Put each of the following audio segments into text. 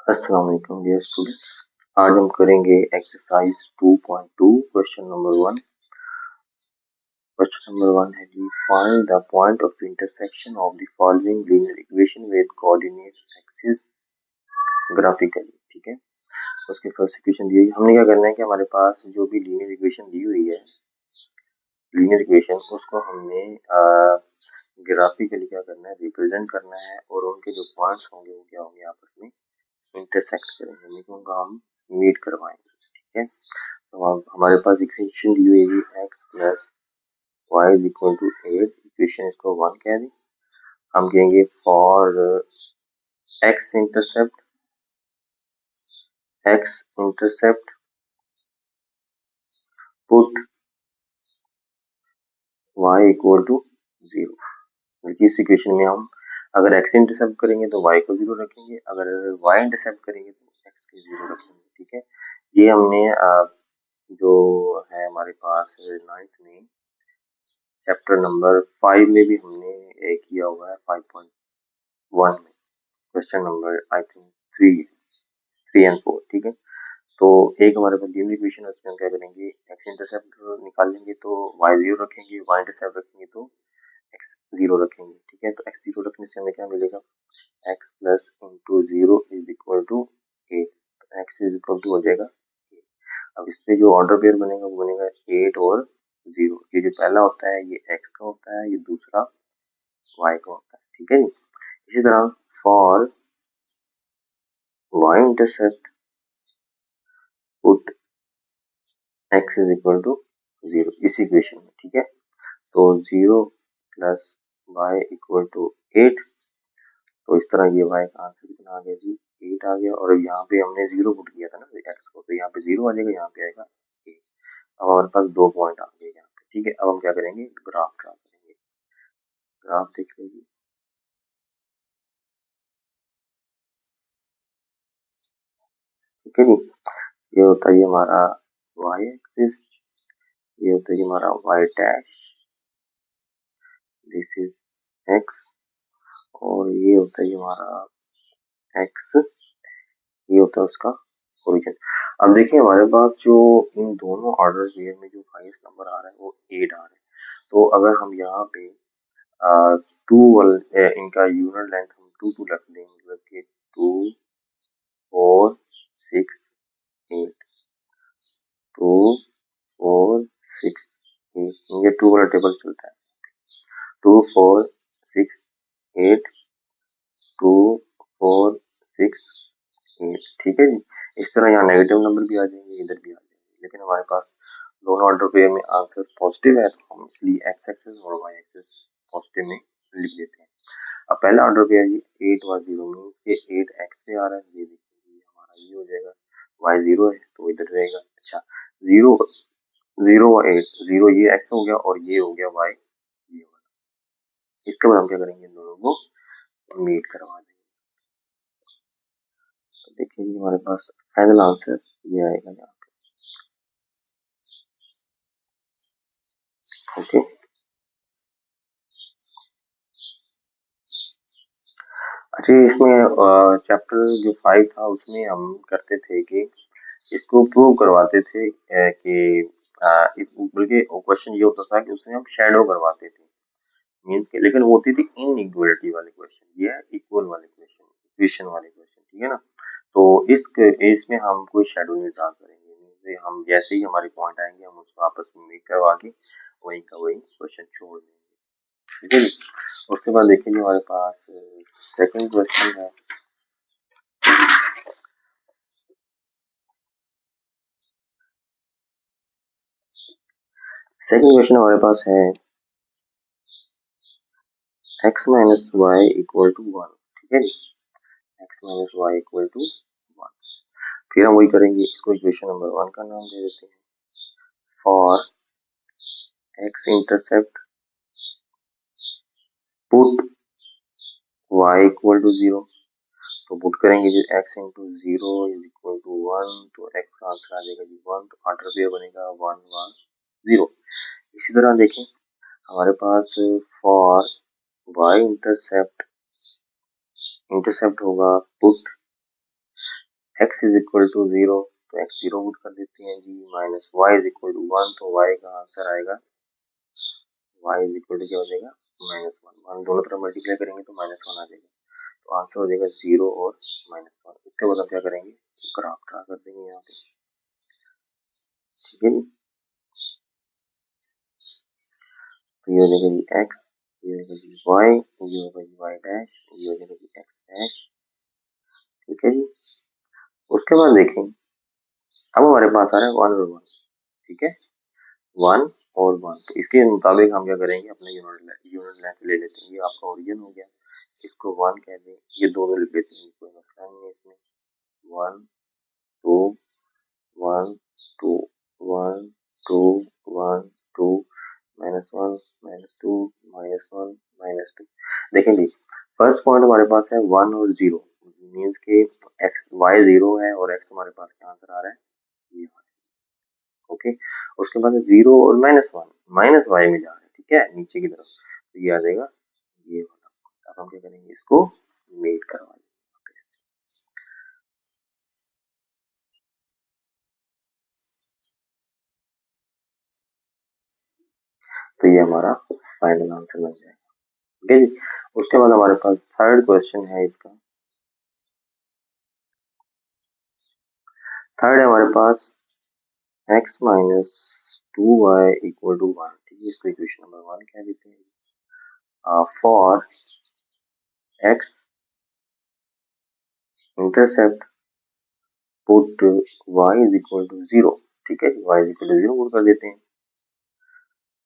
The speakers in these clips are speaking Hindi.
अस्सलाम वालेकुम डियर स्टूडेंट्स। आज हम करेंगे exercise 2.2 question number 1। Question number 1 है जी, find the point of intersection of the following linear equation with coordinate axis graphically. ठीक है, उसके फर्स्ट इक्वेशन दी है। हमने क्या करना है कि हमारे पास जो भी लीनियर इक्वेशन दी हुई है, लीनियर इक्वेशन उसको हमने ग्राफिकली क्या करना है, रिप्रेजेंट करना है और उनके जो पॉइंट्स होंगे वो क्या होंगे, आपस में इंटरसेक्ट करेंगे, यानी कि उनका हम मीट करवाएंगे। ठीक है, तो अब हमारे पास इक्वेशन दी हुई है x plus y is equal to 8। Equation इसको 1 कह दें। हम कहेंगे for x intercept put y equal to 0। इस इक्वेशन में हम अगर x इंटरसेप्ट करेंगे तो y को 0 रखेंगे, अगर y इंटरसेप्ट करेंगे तो x को 0 रखेंगे। ठीक है, ये हमने जो है हमारे पास 9th में चैप्टर नंबर 5 में भी हमने किया हुआ है, 5.1 में question number I think 3 and 4। ठीक है, तो एक हमारे पास लीनियर इक्वेशन है, उसमें हम क्या करेंगे, x इंटरसेप्ट निकालेंगे तो y 0 रखेंगे, y इंटरसेप्ट रखेंगे तो x 0 रखेंगे। ठीक है, तो x 0 रखने से हमें क्या मिलेगा, x plus into 0 is equal to 8। x is equal to हो जाएगा 8। अब इस पे जो ऑर्डर पेयर बनेगा वो बनेगा 8 और 0। ये जो पहला होता है ये x का होता है, ये दूसरा y का होता है। ठीक है जी, इसी तरह for y intercept put x is equal to 0 इस इक्वेशन में। ठीक है, तो 0 प्लस y इक्वल टू 8। तो इस तरह ये y का आंसर कितना आ गया जी, 8 आ गया। और यहाँ पे हमने 0 पुट किया था ना x को, तो यहाँ पे 0 आ जाएगा, यहाँ पे आएगा 8। अब हमारे पास 2 पॉइंट आ गए यहाँ पे। ठीक है, अब हम क्या करेंगे, ग्राफ ड्रा करेंगे। ग्राफ देख लीजिए। ठीक है जी, ये होता है हमारा y एक्सिस, ये होता है हमारा y dash, this is x, और ये होता है हमारा x, ये होता है उसका ओरिजिन। अब देखिए हमारे पास जो इन दोनों ऑर्डर पेयर में जो हाईएस्ट नंबर आ रहा है वो 8 आ रहा है। तो अगर हम यहाँ पे टू इनका यूनिट लेंथ हम 2 रख दें, मतलब कि 2 4 6 8, 2 4 6 8, ये 2 वाला टेबल चलता है। 2 4 6 8, 2 4 6 8। ठीक है जी, इस तरह यहाँ नेगेटिव नंबर भी आ जाएंगे, इधर भी आ जाएंगे, लेकिन हमारे पास दोनों ऑर्डर पेयर में आंसर पॉजिटिव है, तो हम इसलिए एक्स एक्सेस और वाई एक्सेस पॉजिटिव में लिख देते हैं। अब पहला ऑर्डर पेयर जी 8 और 0 मीन्स के 8 एक्स पे आ रहा है, ये देखिए हमारा ये हो जाएगा, वाई 0 है तो इधर रहेगा। अच्छा, 0 0 और 8, 0 ये एक्स हो गया और ये हो गया वाई, ये हो गया। इसके बाद हम क्या करेंगे, इन दोनों को मीट करवा देंगे। तो देखिए हमारे पास फाइनल आंसर ये आएगा यहाँ पे। ओके, अच्छा इसमें चैप्टर जो 5 था उसमें हम करते थे कि इसको प्रूव करवाते थे कि इस बल्कि क्वेश्चन ये होता था कि उसमें हम शेडो करवाते थे, मींस के, लेकिन वो होती थी इनइक्वालिटी वाले क्वेश्चन, ये है इक्वल वाले क्वेश्चन, इक्वेशन वाले क्वेश्चन। ठीक है ना, तो इसमें हम कोई शेडो नहीं ड्रा करेंगे, मींस हम जैसे ही हमारे पॉइंट आएंगे हम उसको आपस में मीट करवा के वही का वही क्वेश्चन छोड़ देंगे। ठीक है जी, उसके बाद देखेंगे हमारे पास सेकंड क्वेश्चन है। सेकंड क्वेश्चन हमारे पास है x minus y equal to 1। ठीक है जी, x minus y equal to 1। फिर हम वही करेंगे, इसको इक्वेशन नंबर 1 का नाम दे देते हैं। For x intercept put y equal to 0। तो पुट करेंगे जी x into 0 is equal to 1, तो x का आंसर आ जाएगा जी 1, तो ऑर्डर पेयर बनेगा 1 1 0। इसी तरह देखें हमारे पास फॉर y इंटरसेप्ट होगा put x is equal to 0 तो x 0 पुट कर देते हैं जी, minus y is equal to 1 तो y का आंसर आएगा y इज इक्वल टू क्या हो जाएगा -1। दोनों तरफ मल्टीप्लाई करेंगे तो -1 आ जाएगा, तो आंसर हो जाएगा 0 और -1। इसके बाद हम क्या करेंगे, ग्राफ ड्रा कर देंगे यहाँ पे, ठीक है। तो ये हो जाएगा जी x, ये हो जाएगा जी y, ये होगा जी y डैश, ये हो जाएगा जी x डैश, ठीक है जी। उसके बाद देखें, अब हमारे पास आ रहा है 1 और 1, ठीक है, 1 और 1। तो इसके मुताबिक हम क्या करेंगे, अपना यूनिट लेंथ ले लेते हैं। ये आपका ओरिजिन हो गया, इसको 1 कह दें, ये दोनों लिख देते हैं, कोई मसला नहीं है इसमें। 1 2 1 2 1 2 1 2 -1 -2 -1 -2। देखें जी, फर्स्ट पॉइंट हमारे पास है 1 और 0, मीन्स के एक्स वाई 0 है और एक्स हमारे पास क्या आंसर आ रहा है ये, ओके। उसके बाद 0 और -1 माइनस वाई में जा रहा है, ठीक है, नीचे की तरफ, तो ये आ जाएगा ये वाला। अब हम क्या करेंगे, इसको मेट करवा देंगे। तो ये हमारा फाइनल आंसर बन जाएगा, ठीक है जी। उसके बाद हमारे पास थर्ड क्वेश्चन है इसका, थर्ड है हमारे पास x minus 2y equal to 1, ठीक है, इसको इक्वेशन नंबर 1 कह देते हैं। For x intercept put y is equal to 0, ठीक है जी, y is equal to 0 put कर देते हैं।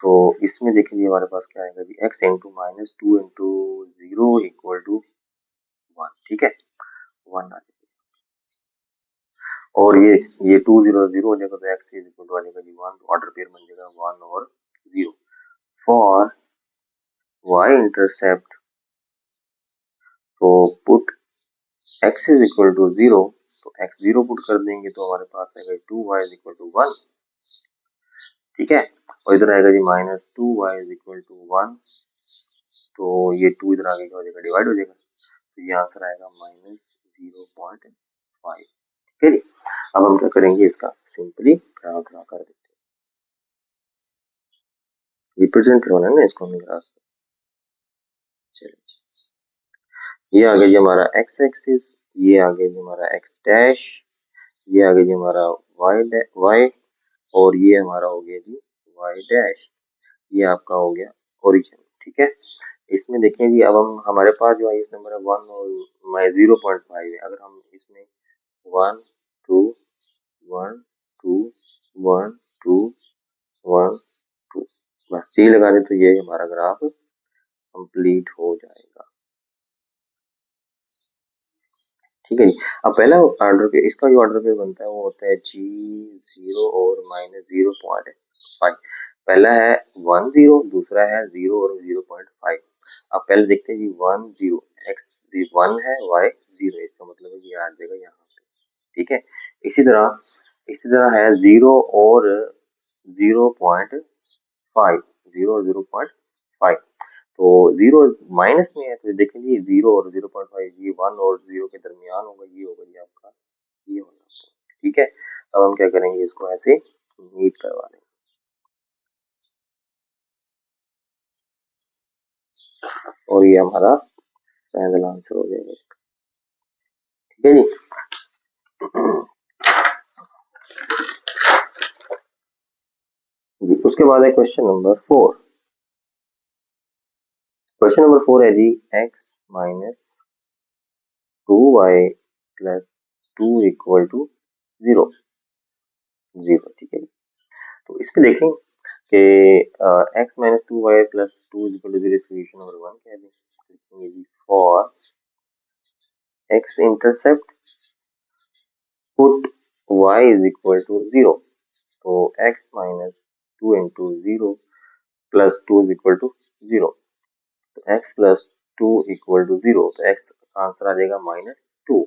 तो इसमें देखिए हमारे पास क्या आएगा जी, x into minus 2 into 0 equal to 1, ठीक है, 1 आ जाएगा। और ये 2 0 0 हो जाएगा, तो x इज इक्वल टू आ जाएगा जी 1, तो ऑर्डर पेयर बन जाएगा 1 और 0। फॉर y इंटरसेप्ट, तो put x is equal to 0, तो x 0 पुट कर देंगे तो हमारे पास आएगा 2y इज इक्वल टू 1, ठीक है। और इधर आएगा जी minus 2y is equal to 1, तो ये 2 इधर आगे क्या हो जाएगा, डिवाइड हो जाएगा, तो ये आंसर आएगा -0.5, ठीक है जी। अब हम क्या करेंगे, इसका सिंपली ग्राफ ड्रा कर देते हैं, रिप्रेजेंट करवाना है ना इसको हमें ग्राफ। चलिए, ये आ गया जी हमारा x एक्सिस, ये आ गया जी हमारा x डैश, ये आ गया जी हमारा y और ये हमारा हो गया जी y डैश, ये आपका हो गया ओरिजिन, ठीक है। इसमें देखें जी, अब हम हमारे पास जो है इस नंबर है 1 और 0.5 है, अगर हम इसमें 1 2 1 2 1 2 1 2 बस सी लगा दे, तो ये हमारा ग्राफ कंप्लीट हो जाएगा, ठीक है जी। अब पहला ऑर्डर पे, इसका जो ऑर्डर पे बनता है वो होता है G0 और -0.5। पहला है 1 0, दूसरा है 0 और 0.5। अब पहले देखते हैं जी 1 0, x 1 है y 0 है, इसका मतलब है ये आ जाएगा यहाँ पे, ठीक है। इसी तरह है 0 और 0.5, 0 और 0.5, तो 0 माइनस में है, तो देखें जी 0 और 0.5, ये 1 और 0 के दरमियान होगा, ये होगा जी आपका ये वाला, ठीक है। अब हम क्या करेंगे, इसको ऐसे मीट करवा देंगे, और ये हमारा फाइनल आंसर हो जाएगा इसका, ठीक है जी। उसके बाद है क्वेश्चन नंबर 4। क्वेश्चन नंबर 4 है जी x minus 2y plus 2 equal to 0 0, ठीक है। तो इस पे देखें कि x minus 2y plus 2 equal to 0, solution number 1 कह दें, जी for x intercept put y is equal to 0, तो x minus 2 into 0 plus 2 is equal to 0, तो x प्लस 2 इक्वल टू 0, तो x आंसर आ जाएगा -2,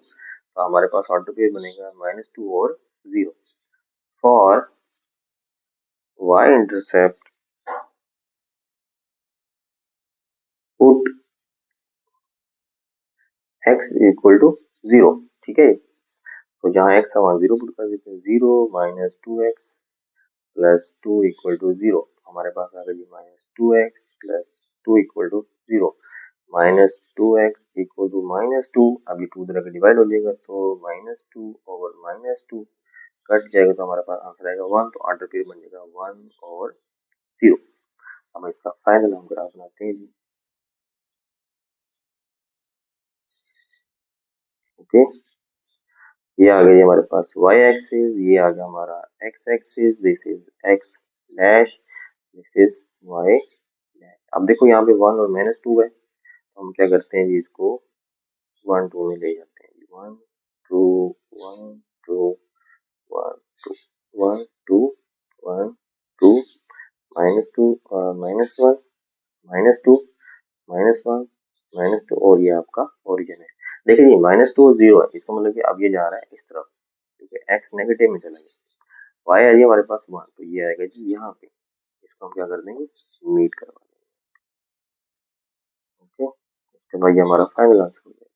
तो हमारे पास ऑर्डर पेयर बनेगा -2 और 0। For y intercept put x equal to 0, ठीक है। तो जहाँ x है वहाँ 0 पुट कर देते हैं। 0 minus 2x plus 2 equal to 0। हमारे पास आ गया जी minus 2x plus 2 equal to 0। Minus 2x equal to minus 2, अभी 2 तरह का डिवाइड हो जाएगा तो माइनस 2 ओवर माइनस 2 कट जाएगा तो हमारे पास आंसर आएगा 1। तो ऑर्डर पेयर बन जाएगा 1 ओवर 0। हम इसका फाइनल हम ग्राफ बनाते हैं जी। ओके, ये आ गई हमारे पास y एक्सिस, ये आ गया हमारा x axis, this is x dash, this is y dash. अब देखो यहाँ पे 1 और माइनस 2 है तो हम क्या करते हैं जी, इसको 1 2 में ले जाते हैं। 1 2 1 2 1 2 1 2 1 2 minus 2 minus 1 minus 2 minus 1 minus 2 और ये आपका ओरिजिन है। देखिए जी माइनस 2 और 0 है, इसका मतलब कि अब ये जा रहा है इस तरफ क्योंकि x नेगेटिव में चला गया। y आ रही है हमारे पास 1 तो ये आएगा जी यहाँ पे, इसको हम क्या कर देंगे, मीट करवा देंगे। ओके, उसके बाद ये हमारा फाइनल आंसर हो जाएगा।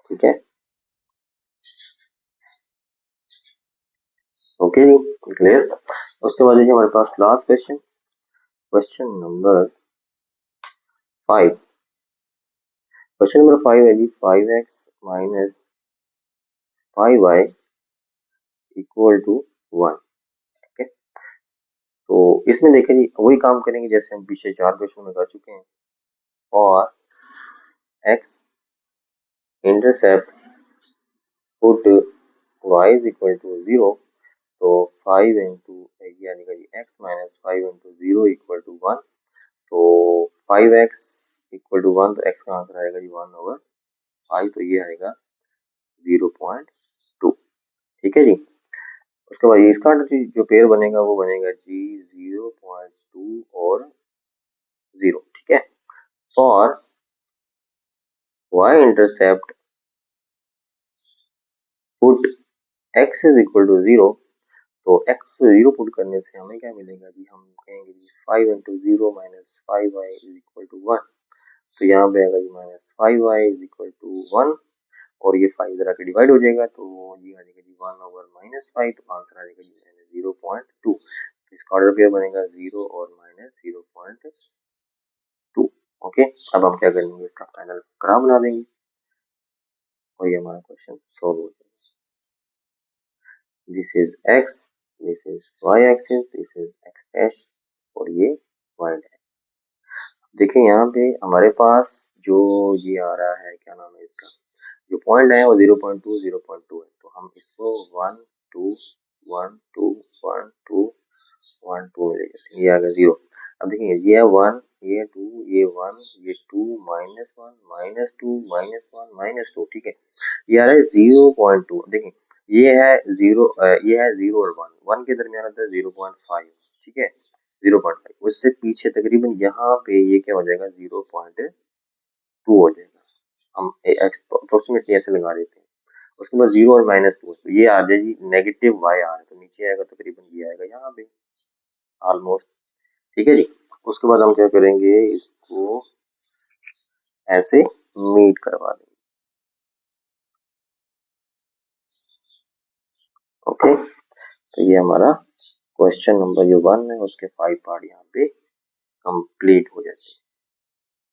ठीक है, ओके जी, क्लियर। उसके बाद देखिए हमारे पास last question, question number 5। Question number 5 है जी 5x minus 5y equal to 1। ठीक है, तो इसमें देखिए जी वही काम करेंगे जैसे हम पीछे 4 क्वेश्चन में कर चुके हैं। और x intercept put y is equal to 0, तो 5 इंटू यानी कि x minus 5 into 0 equal to 1। तो 5x इक्वल टू 1 तो x का आंसर आएगा जी 1 ओवर 5, तो ये आएगा 0.2। ठीक है जी, उसके बाद इसका जो पेयर बनेगा वो बनेगा जी 0.2 और 0। ठीक है, और y intercept put x is equal to 0, तो x 0 पुट करने से हमें क्या मिलेगा जी, हम कहेंगे जी 5 into 0 minus 5y is equal to 1। तो यहाँ पे आएगा जी minus 5y is equal to 1 और ये 5 इधर आके डिवाइड हो जाएगा तो ये आ जाएगा जी 1 ओवर माइनस 5, तो आंसर आ जाएगा जी 0.2। तो इसका ऑर्डर पेयर बनेगा 0 और माइनस 0.2। ओके, अब हम क्या करेंगे, इसका फाइनल ग्राफ बना देंगे और ये हमारा क्वेश्चन सॉल्व हो जाएगा। This is x, this is y axis, this is x dash और ये y डैश। देखिए यहाँ पे हमारे पास जो ये आ रहा है, क्या नाम है इसका, जो पॉइंट है वो 0.2 0.2 है, तो हम इसको 1 2 1 2 1 2 1 2 में लेके ये आ गया 0। अब देखिए ये 1 ये 2 ये 1 ये 2 माइनस 1 माइनस 2 माइनस 1 माइनस 2। ठीक है, ये आ रहा है 0.2। देखिए ये है 0, ये है 0 और 1, 1 के दरमियान होता है 0.5। ठीक है, 0.5 उससे पीछे तकरीबन यहाँ पे ये क्या हो जाएगा 0.2 हो जाएगा। हम अप्रोक्सीमेटली ऐसे लगा देते हैं। उसके बाद 0 और माइनस 2, तो ये आ जाए जी नेगेटिव y आ रहा है तो नीचे आएगा तकरीबन ये आएगा यहाँ पे ऑलमोस्ट। ठीक है जी, उसके बाद हम क्या करेंगे, इसको ऐसे मीट करवा देंगे। ओके, तो ये हमारा क्वेश्चन नंबर जो 1 है उसके 5 पार्ट यहाँ पे कंप्लीट हो जाते हैं।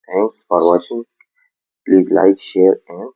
Thanks for watching, please like share and